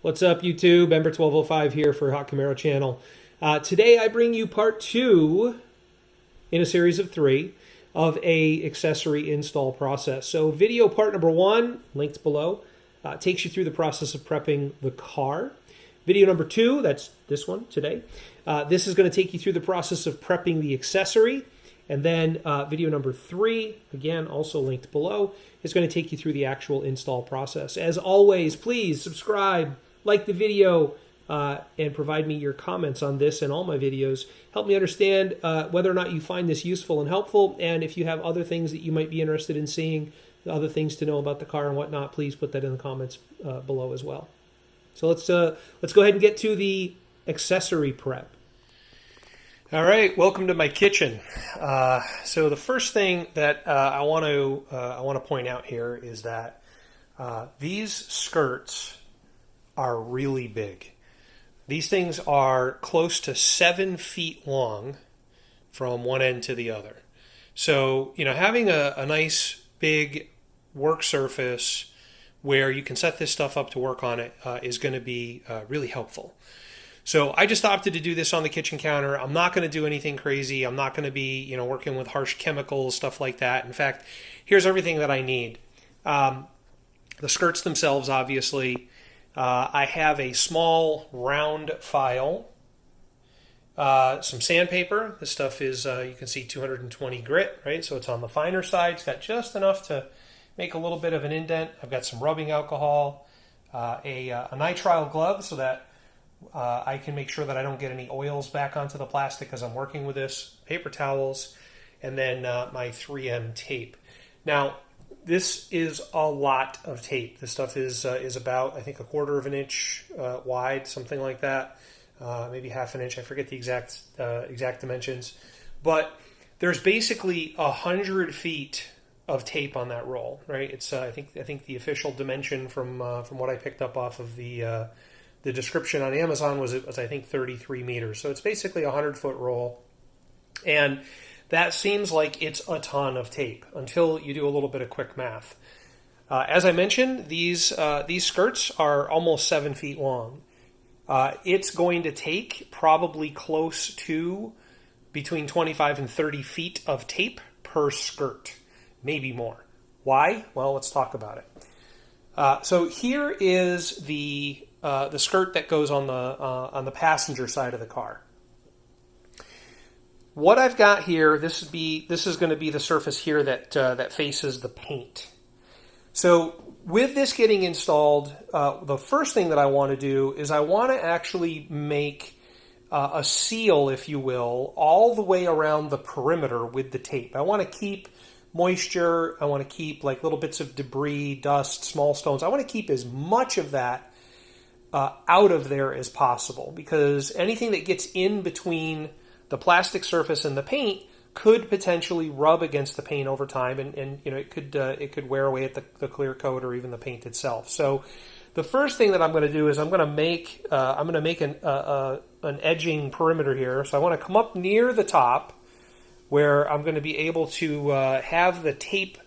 What's up, YouTube? Ember1205 here for Hot Camaro channel. Today I bring you part 2 in a series of 3 of a accessory install process. So video part number 1, linked below, takes you through the process of prepping the car. Video number 2, that's this one today, this is going to take you through the process of prepping the accessory. And then video number 3, again, also linked below, is going to take you through the actual install process. As always, please subscribe, like the video, and provide me your comments on this and all my videos. Help me understand whether or not you find this useful and helpful. And if you have other things that you might be interested in seeing, other things to know about the car and whatnot, please put that in the comments below as well. So let's go ahead and get to the accessory prep. All right, welcome to my kitchen. So the first thing that I want to point out here is that these skirts are really big. These things are close to 7 feet long from one end to the other. So, you know, having a nice big work surface where you can set this stuff up to work on it is going to be really helpful. So I just opted to do this on the kitchen counter. I'm not going to do anything crazy. I'm not going to be, you know, working with harsh chemicals, stuff like that. In fact, here's everything that I need. The skirts themselves, obviously. I have a small round file, some sandpaper. This stuff is, you can see 220 grit, right? So it's on the finer side. It's got just enough to make a little bit of an indent. I've got some rubbing alcohol, a nitrile glove so that I can make sure that I don't get any oils back onto the plastic as I'm working with this, paper towels, and then my 3M tape. Now, this is a lot of tape. This stuff is about, I think, 1/4 inch wide, something like that, maybe 1/2 inch. I forget the exact dimensions, but there's basically 100 feet of tape on that roll, right? It's I think the official dimension from what I picked up off of the description on Amazon was I think 33 meters. So it's basically a 100-foot roll, and that seems like it's a ton of tape until you do a little bit of quick math. As I mentioned, these skirts are almost 7 feet long. It's going to take probably close to between 25 and 30 feet of tape per skirt, maybe more. Why? Well, let's talk about it. So here is the skirt that goes on the passenger side of the car. What I've got here, this is going to be the surface here that faces the paint. So with this getting installed, the first thing that I want to do is I want to actually make a seal, if you will, all the way around the perimeter with the tape. I want to keep moisture. I want to keep like little bits of debris, dust, small stones. I want to keep as much of that out of there as possible, because anything that gets in between the plastic surface and the paint could potentially rub against the paint over time, and you know, it could wear away at the clear coat or even the paint itself. So the first thing that I'm going to do is I'm going to make an edging perimeter here. So I want to come up near the top where I'm going to be able to have the tape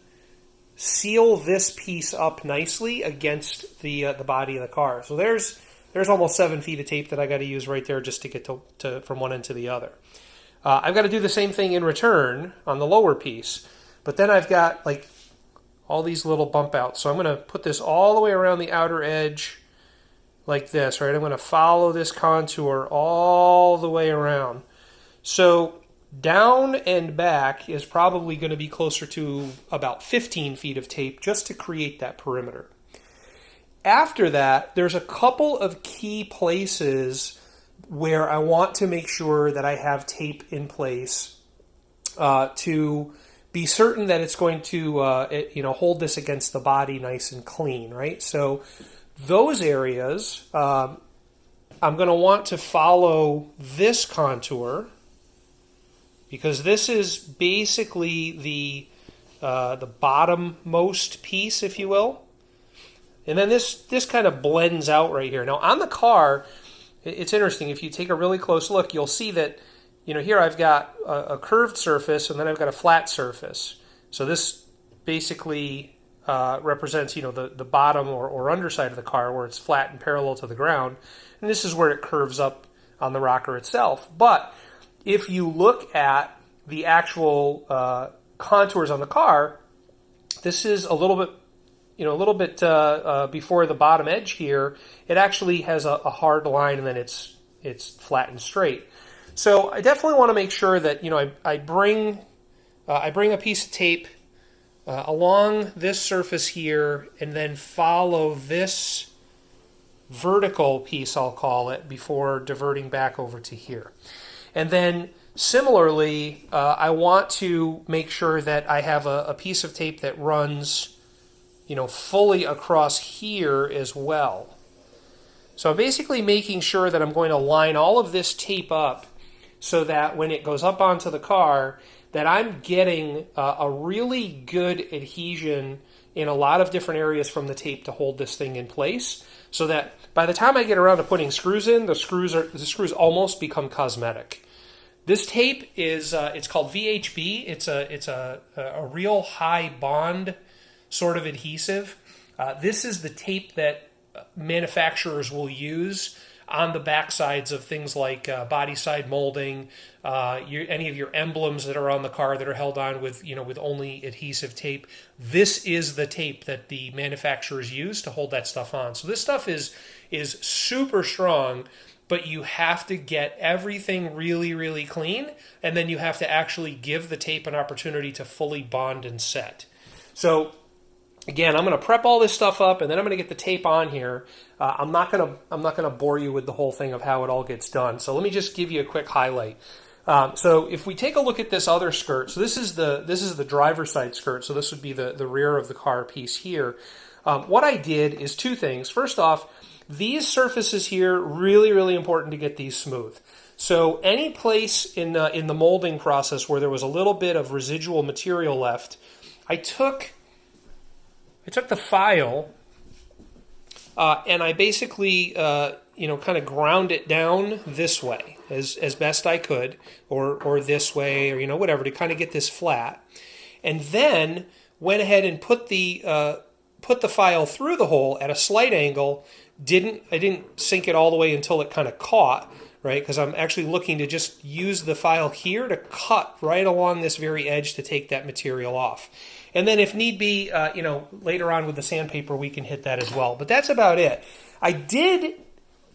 seal this piece up nicely against the body of the car. So there's almost 7 feet of tape that I got to use right there just to get to from one end to the other. I've got to do the same thing in return on the lower piece, but then I've got like all these little bump outs. So I'm going to put this all the way around the outer edge like this, right? I'm going to follow this contour all the way around. So down and back is probably going to be closer to about 15 feet of tape just to create that perimeter. After that, there's a couple of key places where I want to make sure that I have tape in place to be certain that it's going to hold this against the body nice and clean, right? So those areas, I'm going to want to follow this contour, because this is basically the bottommost piece, if you will. And then this kind of blends out right here. Now on the car, it's interesting. If you take a really close look, you'll see that, you know, here I've got a curved surface and then I've got a flat surface. So this basically represents, the bottom or underside of the car where it's flat and parallel to the ground. And this is where it curves up on the rocker itself. But if you look at the actual contours on the car, this is a little bit, before the bottom edge here. It actually has a hard line, and then it's flat and straight. So I definitely want to make sure that I bring a piece of tape along this surface here, and then follow this vertical piece, I'll call it, before diverting back over to here. And then similarly, I want to make sure that I have a piece of tape that runs, fully across here as well. So I'm basically making sure that I'm going to line all of this tape up so that when it goes up onto the car, that I'm getting a really good adhesion in a lot of different areas from the tape to hold this thing in place, so that by the time I get around to putting screws in, the screws almost become cosmetic. This tape is it's called VHB. It's a real high bond sort of adhesive. This is the tape that manufacturers will use on the back sides of things like body side molding, any of your emblems that are on the car that are held on with only adhesive tape. This is the tape that the manufacturers use to hold that stuff on. So this stuff is super strong, but you have to get everything really, really clean, and then you have to actually give the tape an opportunity to fully bond and set. So again, I'm going to prep all this stuff up, and then I'm going to get the tape on here. I'm not going to bore you with the whole thing of how it all gets done. So let me just give you a quick highlight. So if we take a look at this other skirt, so this is the driver's side skirt. So this would be the rear of the car piece here. What I did is two things. First off, these surfaces here, really, really important to get these smooth. So any place in the molding process where there was a little bit of residual material left, I took the file and I basically kind of ground it down this way as best I could, or this way, or whatever, to kind of get this flat, and then went ahead and put the file through the hole at a slight angle. I didn't sink it all the way until it kind of caught, right? Because I'm actually looking to just use the file here to cut right along this very edge to take that material off. And then if need be, later on with the sandpaper, we can hit that as well. But that's about it. I did,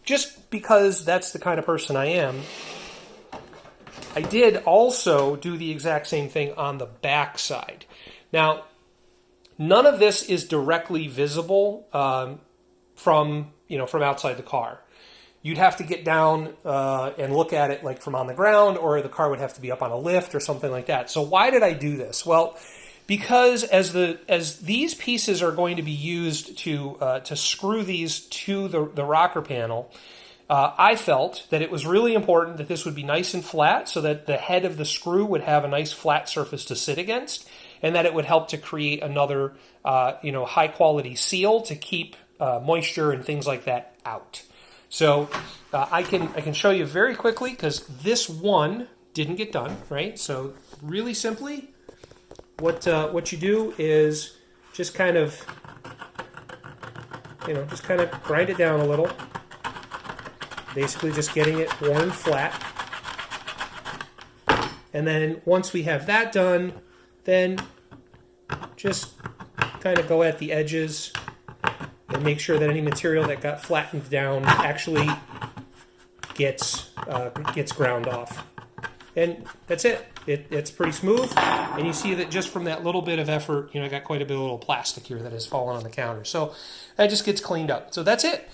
just because that's the kind of person I am, I did also do the exact same thing on the back side. Now, none of this is directly visible from outside the car. You'd have to get down and look at it like from on the ground, or the car would have to be up on a lift or something like that. So why did I do this? Well, because as these pieces are going to be used to screw these to the rocker panel, I felt that it was really important that this would be nice and flat, so that the head of the screw would have a nice flat surface to sit against, and that it would help to create another high quality seal to keep moisture and things like that out. So I can show you very quickly, because this one didn't get done, right? So really simply, what you do is just kind of grind it down a little. Basically just getting it worn flat. And then once we have that done, then just kind of go at the edges and make sure that any material that got flattened down actually gets ground off. And that's it. It's pretty smooth, and you see that just from that little bit of effort, I got quite a bit of little plastic here that has fallen on the counter. So that just gets cleaned up. So that's it.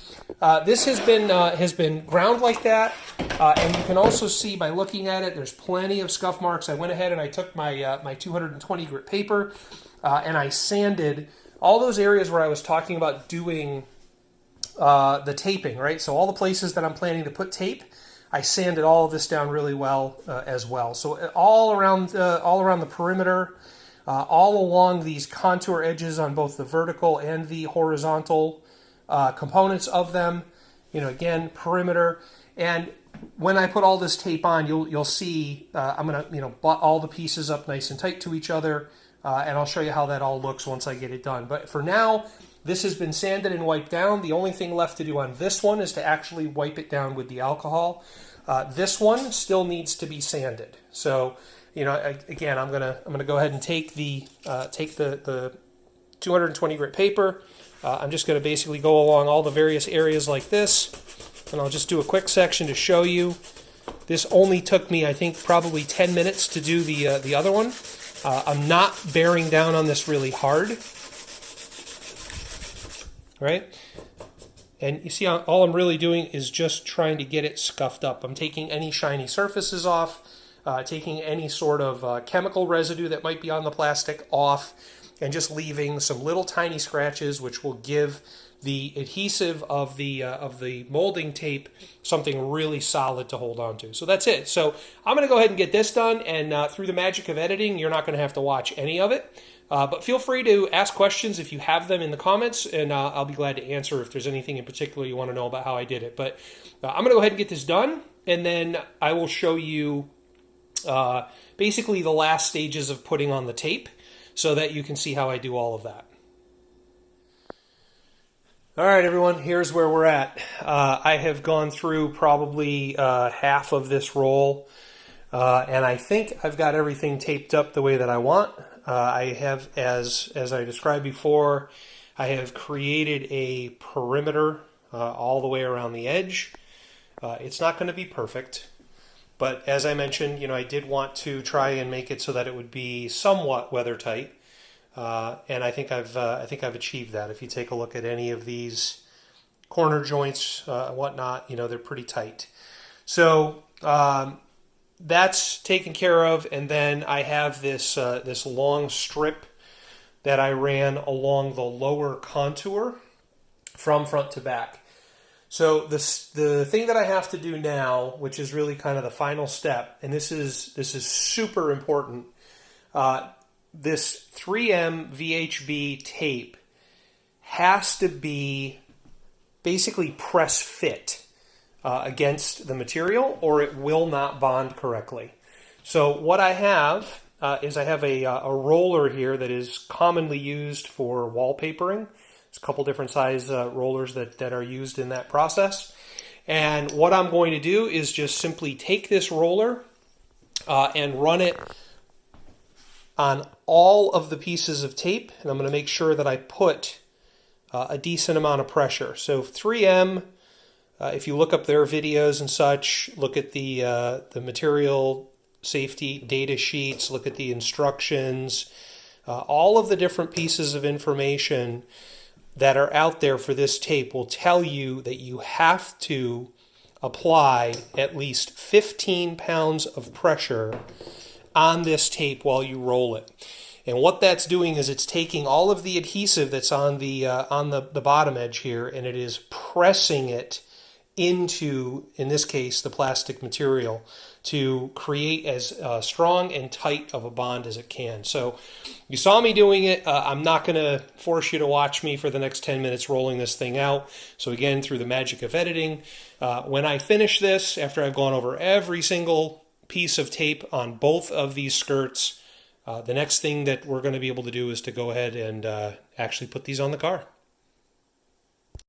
This has been ground like that, and you can also see by looking at it, there's plenty of scuff marks. I went ahead and I took my 220 grit paper and I sanded all those areas where I was talking about doing the taping, right? So all the places that I'm planning to put tape, I sanded all of this down really well as well. So all around the perimeter, all along these contour edges on both the vertical and the horizontal components of them, again, perimeter. And when I put all this tape on, you'll see I'm going to butt all the pieces up nice and tight to each other, and I'll show you how that all looks once I get it done. But for now, this has been sanded and wiped down. The only thing left to do on this one is to actually wipe it down with the alcohol. This one still needs to be sanded. So, you know, again, I'm gonna go ahead and take the 220 grit paper. I'm just going to basically go along all the various areas like this, and I'll just do a quick section to show you. This only took me, I think, probably 10 minutes to do the other one. I'm not bearing down on this really hard, right? And you see, all I'm really doing is just trying to get it scuffed up. I'm taking any shiny surfaces off, taking any sort of chemical residue that might be on the plastic off, and just leaving some little tiny scratches, which will give the adhesive of the molding tape something really solid to hold on to. So that's it. So I'm going to go ahead and get this done, and through the magic of editing, you're not going to have to watch any of it. But feel free to ask questions if you have them in the comments, and I'll be glad to answer if there's anything in particular you want to know about how I did it. But I'm going to go ahead and get this done, and then I will show you basically the last stages of putting on the tape, so that you can see how I do all of that. All right, everyone, here's where we're at. I have gone through probably half of this roll, and I think I've got everything taped up the way that I want. I have, as I described before, I have created a perimeter all the way around the edge. It's not going to be perfect, but as I mentioned, you know, I did want to try and make it so that it would be somewhat weather tight, and I think I've achieved that. If you take a look at any of these corner joints, whatnot, you know, they're pretty tight. So that's taken care of, and then I have this this long strip that I ran along the lower contour from front to back. So the thing that I have to do now, which is really kind of the final step, and this is super important. This 3M VHB tape has to be basically press fit against the material, or it will not bond correctly. So what I have is I have a roller here that is commonly used for wallpapering. There's a couple different size rollers that are used in that process. And what I'm going to do is just simply take this roller and run it on all of the pieces of tape. And I'm going to make sure that I put a decent amount of pressure. So 3M, if you look up their videos and such, look at the material safety data sheets, look at the instructions, all of the different pieces of information that are out there for this tape will tell you that you have to apply at least 15 pounds of pressure on this tape while you roll it. And what that's doing is it's taking all of the adhesive that's on the bottom edge here, and it is pressing it into, in this case, the plastic material to create as strong and tight of a bond as it can. So you saw me doing it. I'm not going to force you to watch me for the next 10 minutes rolling this thing out. So again, through the magic of editing, when I finish this, after I've gone over every single piece of tape on both of these skirts, the next thing that we're going to be able to do is to go ahead and actually put these on the car.